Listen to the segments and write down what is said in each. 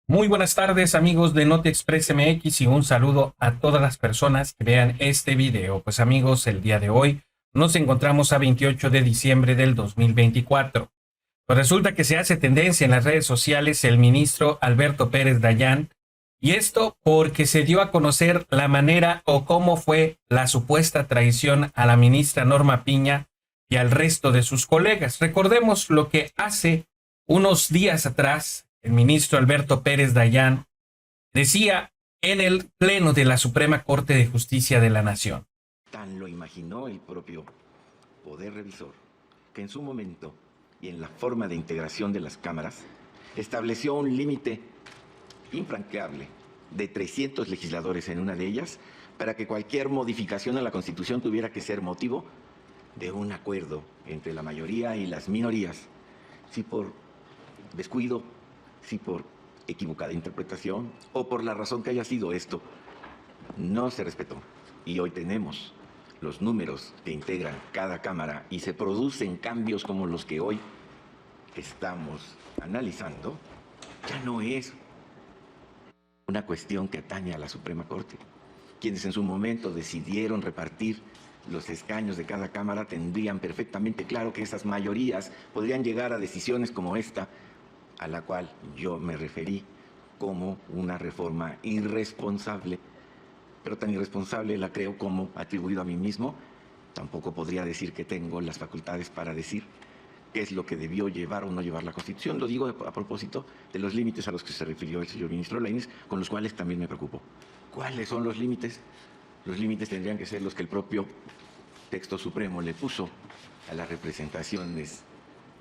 Muy buenas tardes, amigos de Noti Express MX, y un saludo a todas las personas que vean este video. Pues amigos, el día de hoy nos encontramos a 28 de diciembre del 2024. Pues resulta que se hace tendencia en las redes sociales el ministro Alberto Pérez Dayán, y esto porque se dio a conocer la manera o cómo fue la supuesta traición a la ministra Norma Piña y al resto de sus colegas. Recordemos lo que hace unos días atrás el ministro Alberto Pérez Dayán decía en el Pleno de la Suprema Corte de Justicia de la Nación. Tan lo imaginó el propio Poder Revisor, que en su momento y en la forma de integración de las cámaras, estableció un límite infranqueable de 300 legisladores en una de ellas, para que cualquier modificación a la Constitución tuviera que ser motivo de un acuerdo entre la mayoría y las minorías, si por descuido, si por equivocada interpretación o por la razón que haya sido esto, no se respetó. Y hoy tenemos los números que integran cada cámara y se producen cambios como los que hoy estamos analizando. Ya no es una cuestión que atañe a la Suprema Corte. Quienes en su momento decidieron repartir los escaños de cada cámara tendrían perfectamente claro que esas mayorías podrían llegar a decisiones como esta, a la cual yo me referí como una reforma irresponsable, pero tan irresponsable la creo como atribuido a mí mismo. Tampoco podría decir que tengo las facultades para decir qué es lo que debió llevar o no llevar la Constitución. Lo digo a propósito de los límites a los que se refirió el señor ministro Lainez, con los cuales también me preocupo. ¿Cuáles son los límites? Los límites tendrían que ser los que el propio texto supremo le puso a las representaciones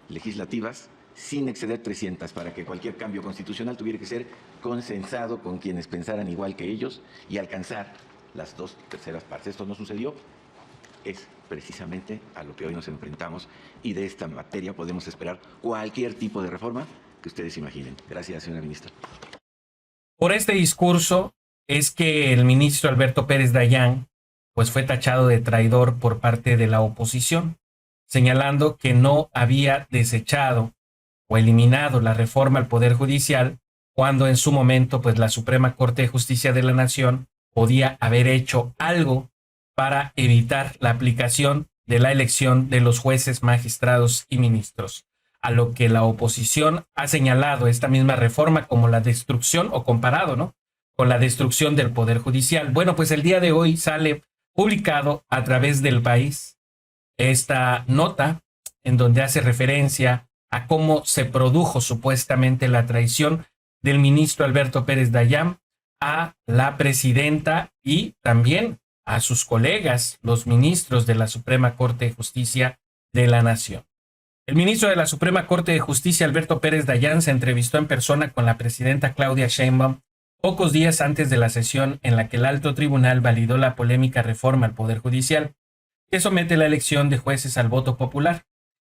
legislativas, sin exceder 300, para que cualquier cambio constitucional tuviera que ser consensado con quienes pensaran igual que ellos y alcanzar las 2/3 partes. Esto no sucedió. Es precisamente a lo que hoy nos enfrentamos, y de esta materia podemos esperar cualquier tipo de reforma que ustedes imaginen. Gracias, señora ministra. Por este discurso es que el ministro Alberto Pérez Dayán pues fue tachado de traidor por parte de la oposición, señalando que no había desechado o eliminado la reforma al Poder Judicial, cuando en su momento pues la Suprema Corte de Justicia de la Nación podía haber hecho algo para evitar la aplicación de la elección de los jueces, magistrados y ministros. A lo que la oposición ha señalado esta misma reforma como la destrucción, o comparado, ¿no?, con la destrucción del Poder Judicial. Bueno, pues el día de hoy sale publicado a través del País esta nota en donde hace referencia a cómo se produjo supuestamente la traición del ministro Alberto Pérez Dayán a la presidenta y también a sus colegas, los ministros de la Suprema Corte de Justicia de la Nación. El ministro de la Suprema Corte de Justicia, Alberto Pérez Dayán, se entrevistó en persona con la presidenta Claudia Sheinbaum pocos días antes de la sesión en la que el alto tribunal validó la polémica reforma al Poder Judicial, que somete la elección de jueces al voto popular.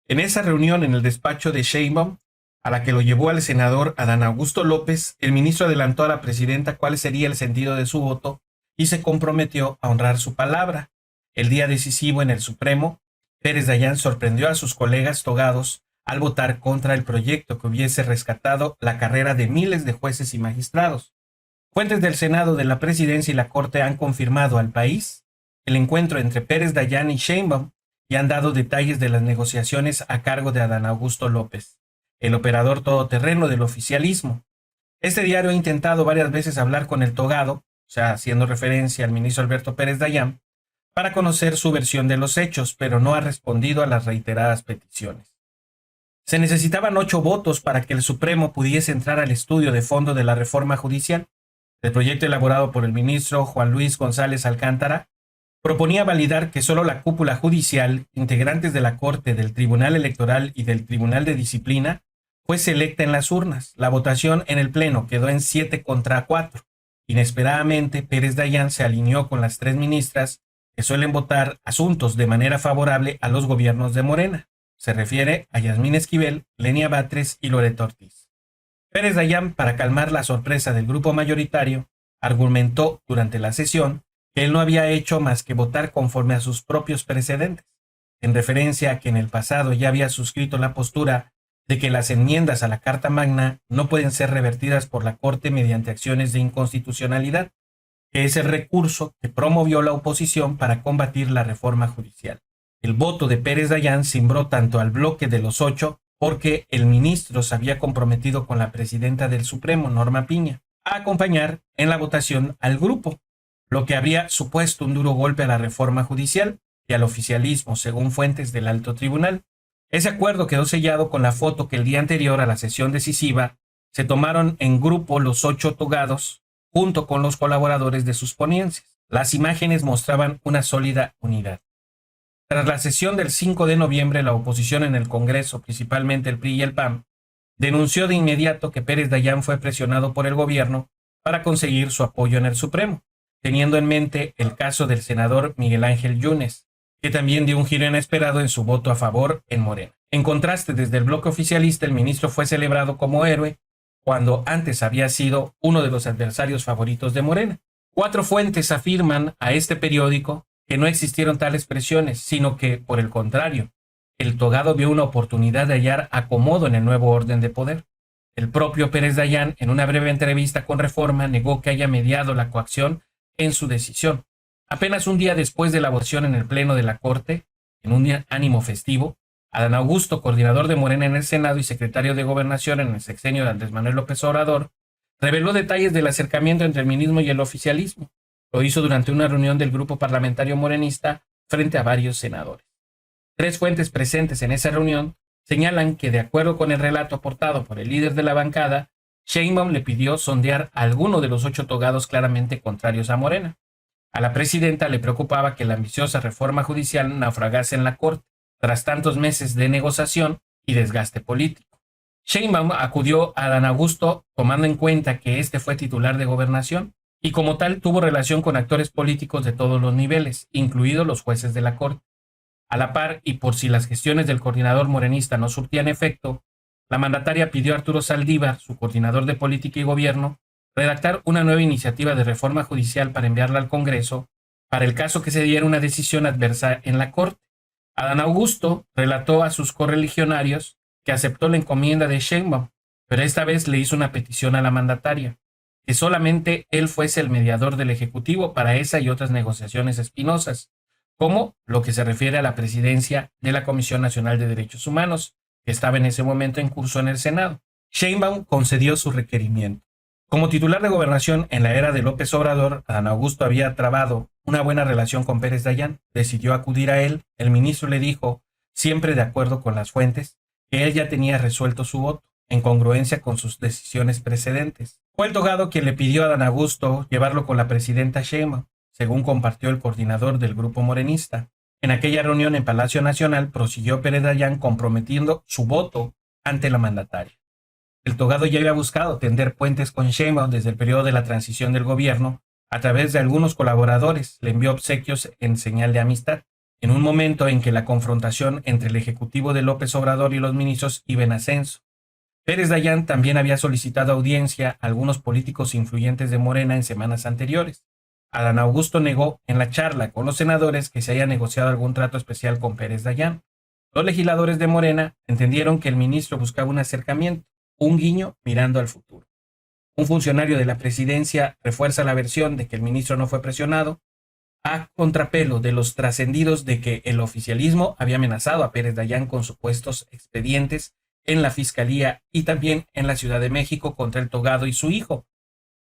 En esa reunión en el despacho de Sheinbaum, a la que lo llevó al senador Adán Augusto López, el ministro adelantó a la presidenta cuál sería el sentido de su voto y se comprometió a honrar su palabra. El día decisivo en el Supremo, Pérez Dayán sorprendió a sus colegas togados al votar contra el proyecto que hubiese rescatado la carrera de miles de jueces y magistrados. Fuentes del Senado, de la Presidencia y la Corte han confirmado al País el encuentro entre Pérez Dayán y Sheinbaum y han dado detalles de las negociaciones a cargo de Adán Augusto López, el operador todoterreno del oficialismo. Este diario ha intentado varias veces hablar con el togado, o sea, haciendo referencia al ministro Alberto Pérez Dayán, para conocer su versión de los hechos, pero no ha respondido a las reiteradas peticiones. Se necesitaban 8 votos para que el Supremo pudiese entrar al estudio de fondo de la reforma judicial. El proyecto elaborado por el ministro Juan Luis González Alcántara proponía validar que solo la cúpula judicial, integrantes de la Corte, del Tribunal Electoral y del Tribunal de Disciplina, fuese electa en las urnas. La votación en el Pleno quedó en 7-4. Inesperadamente, Pérez Dayán se alineó con las 3 ministras que suelen votar asuntos de manera favorable a los gobiernos de Morena. Se refiere a Yasmín Esquivel, Lenia Batres y Loreto Ortiz. Pérez Dayán, para calmar la sorpresa del grupo mayoritario, argumentó durante la sesión que él no había hecho más que votar conforme a sus propios precedentes, en referencia a que en el pasado ya había suscrito la postura de que las enmiendas a la Carta Magna no pueden ser revertidas por la Corte mediante acciones de inconstitucionalidad, que es el recurso que promovió la oposición para combatir la reforma judicial. El voto de Pérez Dayán cimbró tanto al bloque de los 8 porque el ministro se había comprometido con la presidenta del Supremo, Norma Piña, a acompañar en la votación al grupo, lo que habría supuesto un duro golpe a la reforma judicial y al oficialismo, según fuentes del alto tribunal. Ese acuerdo quedó sellado con la foto que el día anterior a la sesión decisiva se tomaron en grupo los 8 togados junto con los colaboradores de sus ponencias. Las imágenes mostraban una sólida unidad. Tras la sesión del 5 de noviembre, la oposición en el Congreso, principalmente el PRI y el PAN, denunció de inmediato que Pérez Dayán fue presionado por el gobierno para conseguir su apoyo en el Supremo, teniendo en mente el caso del senador Miguel Ángel Yunes, que también dio un giro inesperado en su voto a favor en Morena. En contraste, desde el bloque oficialista, el ministro fue celebrado como héroe cuando antes había sido uno de los adversarios favoritos de Morena. 4 fuentes afirman a este periódico que no existieron tales presiones, sino que, por el contrario, el togado vio una oportunidad de hallar acomodo en el nuevo orden de poder. El propio Pérez Dayán, en una breve entrevista con Reforma, negó que haya mediado la coacción en su decisión. Apenas un día después de la votación en el Pleno de la Corte, en un ánimo festivo, Adán Augusto, coordinador de Morena en el Senado y secretario de Gobernación en el sexenio de Andrés Manuel López Obrador, reveló detalles del acercamiento entre el ministro y el oficialismo. Lo hizo durante una reunión del grupo parlamentario morenista frente a varios senadores. 3 fuentes presentes en esa reunión señalan que, de acuerdo con el relato aportado por el líder de la bancada, Sheinbaum le pidió sondear a alguno de los 8 togados claramente contrarios a Morena. A la presidenta le preocupaba que la ambiciosa reforma judicial naufragase en la Corte, tras tantos meses de negociación y desgaste político. Sheinbaum acudió a Adán Augusto tomando en cuenta que este fue titular de Gobernación y como tal tuvo relación con actores políticos de todos los niveles, incluidos los jueces de la Corte. A la par, y por si las gestiones del coordinador morenista no surtían efecto, la mandataria pidió a Arturo Saldívar, su coordinador de política y gobierno, redactar una nueva iniciativa de reforma judicial para enviarla al Congreso para el caso que se diera una decisión adversa en la Corte. Adán Augusto relató a sus correligionarios que aceptó la encomienda de Sheinbaum, pero esta vez le hizo una petición a la mandataria, que solamente él fuese el mediador del Ejecutivo para esa y otras negociaciones espinosas, como lo que se refiere a la presidencia de la Comisión Nacional de Derechos Humanos, que estaba en ese momento en curso en el Senado. Sheinbaum concedió su requerimiento. Como titular de Gobernación en la era de López Obrador, Adán Augusto había trabado una buena relación con Pérez Dayán. Decidió acudir a él. El ministro le dijo, siempre de acuerdo con las fuentes, que él ya tenía resuelto su voto, en congruencia con sus decisiones precedentes. Fue el togado quien le pidió a Adán Augusto llevarlo con la presidenta Sheinbaum, según compartió el coordinador del grupo morenista. En aquella reunión en Palacio Nacional prosiguió Pérez Dayán comprometiendo su voto ante la mandataria. El togado ya había buscado tender puentes con Sheinbaum desde el periodo de la transición del gobierno. A través de algunos colaboradores le envió obsequios en señal de amistad, en un momento en que la confrontación entre el ejecutivo de López Obrador y los ministros iba en ascenso. Pérez Dayán también había solicitado audiencia a algunos políticos influyentes de Morena en semanas anteriores. Adán Augusto negó en la charla con los senadores que se haya negociado algún trato especial con Pérez Dayán. Los legisladores de Morena entendieron que el ministro buscaba un acercamiento, un guiño mirando al futuro. Un funcionario de la presidencia refuerza la versión de que el ministro no fue presionado, a contrapelo de los trascendidos de que el oficialismo había amenazado a Pérez Dayán con supuestos expedientes en la Fiscalía y también en la Ciudad de México contra el togado y su hijo.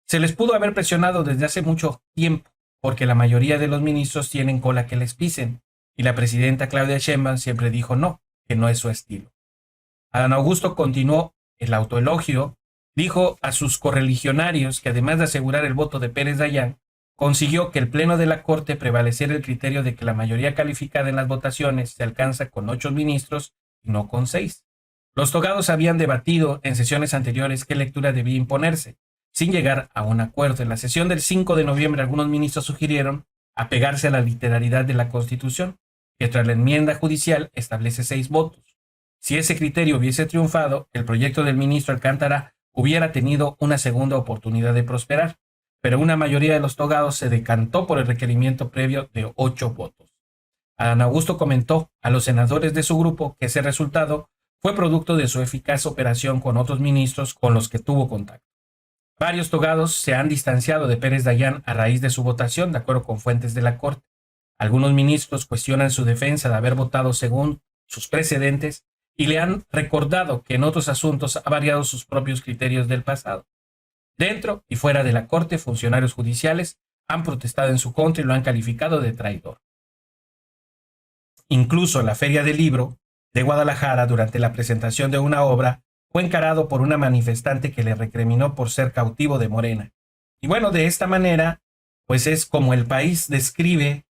Se les pudo haber presionado desde hace mucho tiempo, porque la mayoría de los ministros tienen cola que les pisen, y la presidenta Claudia Sheinbaum siempre dijo no, que no es su estilo. Adán Augusto continuó el autoelogio, dijo a sus correligionarios que además de asegurar el voto de Pérez Dayán, consiguió que el Pleno de la Corte prevaleciera el criterio de que la mayoría calificada en las votaciones se alcanza con 8 ministros y no con 6. Los togados habían debatido en sesiones anteriores qué lectura debía imponerse, sin llegar a un acuerdo. En la sesión del 5 de noviembre algunos ministros sugirieron apegarse a la literalidad de la Constitución, que tras la enmienda judicial establece 6 votos. Si ese criterio hubiese triunfado, el proyecto del ministro Alcántara hubiera tenido una segunda oportunidad de prosperar, pero una mayoría de los togados se decantó por el requerimiento previo de 8 votos. Adán Augusto comentó a los senadores de su grupo que ese resultado fue producto de su eficaz operación con otros ministros con los que tuvo contacto. Varios togados se han distanciado de Pérez Dayán a raíz de su votación, de acuerdo con fuentes de la Corte. Algunos ministros cuestionan su defensa de haber votado según sus precedentes y le han recordado que en otros asuntos ha variado sus propios criterios del pasado. Dentro y fuera de la Corte, funcionarios judiciales han protestado en su contra y lo han calificado de traidor. Incluso en la Feria del Libro de Guadalajara, durante la presentación de una obra, fue encarado por una manifestante que le recriminó por ser cautivo de Morena. Y bueno, de esta manera, pues es como el país describe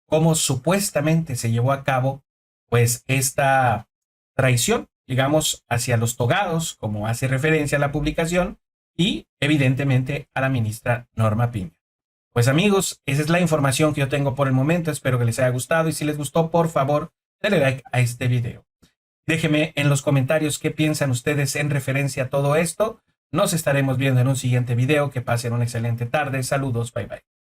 cómo supuestamente se llevó a cabo, pues esta traición, digamos, hacia los togados, como hace referencia a la publicación, y evidentemente a la ministra Norma Piña. Pues amigos, esa es la información que yo tengo por el momento. Espero que les haya gustado y si les gustó, por favor, denle like a este video. Déjenme en los comentarios qué piensan ustedes en referencia a todo esto. Nos estaremos viendo en un siguiente video. Que pasen una excelente tarde. Saludos. Bye bye.